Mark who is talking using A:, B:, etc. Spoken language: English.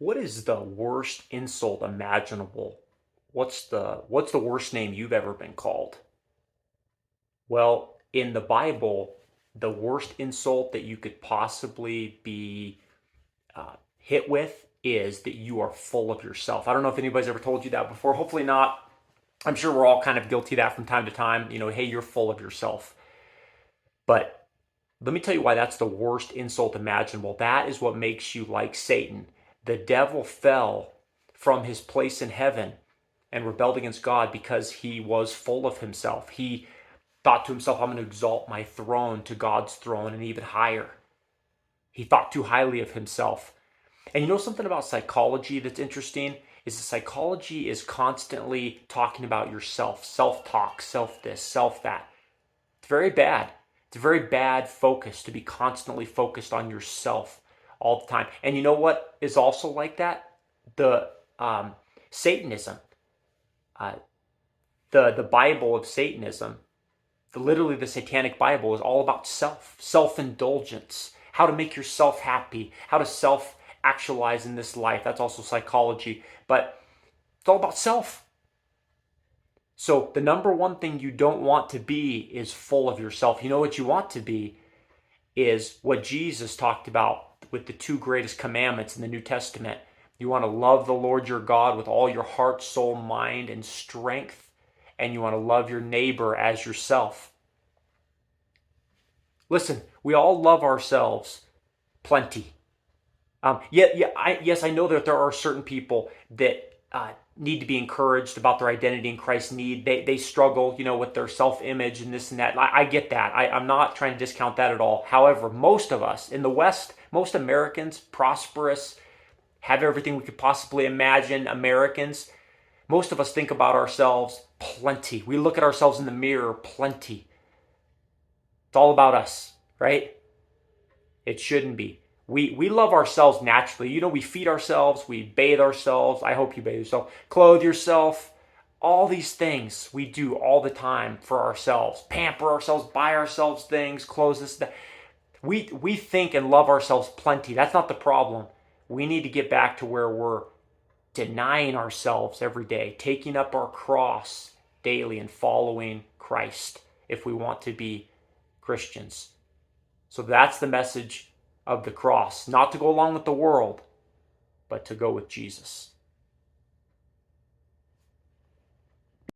A: What is the worst insult imaginable? What's the worst name you've ever been called? Well, in the Bible, the worst insult that you could possibly be hit with is that you are full of yourself. I don't know if anybody's ever told you that before. Hopefully not. I'm sure we're all kind of guilty of that from time to time. Hey, you're full of yourself. But let me tell you why that's the worst insult imaginable. That is what makes you like Satan. The devil fell from his place in heaven and rebelled against God because he was full of himself. He thought to himself, I'm going to exalt my throne to God's throne and even higher. He thought too highly of himself. And you know something about psychology that's interesting? Is that psychology is constantly talking about yourself, self-talk, self-this, self-that. It's very bad. It's a very bad focus to be constantly focused on yourself all the time. And you know what is also like that? The Satanism, uh, the Bible of Satanism, literally the Satanic Bible is all about self-indulgence, how to make yourself happy, how to self-actualize in this life. That's also psychology, but it's all about self. So the number one thing you don't want to be is full of yourself. You know what you want to be is what Jesus talked about with the two greatest commandments in the New Testament. You want to love the Lord your God with all your heart, soul, mind, and strength, and you want to love your neighbor as yourself. Listen, we all love ourselves plenty. Yes, I know that there are certain people that need to be encouraged about their identity in Christ's need. They struggle, with their self-image and this and that. I get that. I'm not trying to discount that at all. However, most of us in the West, most Americans, prosperous, have everything we could possibly imagine Americans, most of us think about ourselves plenty. We look at ourselves in the mirror plenty. It's all about us, right? It shouldn't be. We love ourselves naturally. We feed ourselves, we bathe ourselves. I hope you bathe yourself. Clothe yourself. All these things we do all the time for ourselves. Pamper ourselves, buy ourselves things, clothes, this, that. We think and love ourselves plenty. That's not the problem. We need to get back to where we're denying ourselves every day, taking up our cross daily and following Christ if we want to be Christians. So that's the message of the cross, not to go along with the world, but to go with Jesus.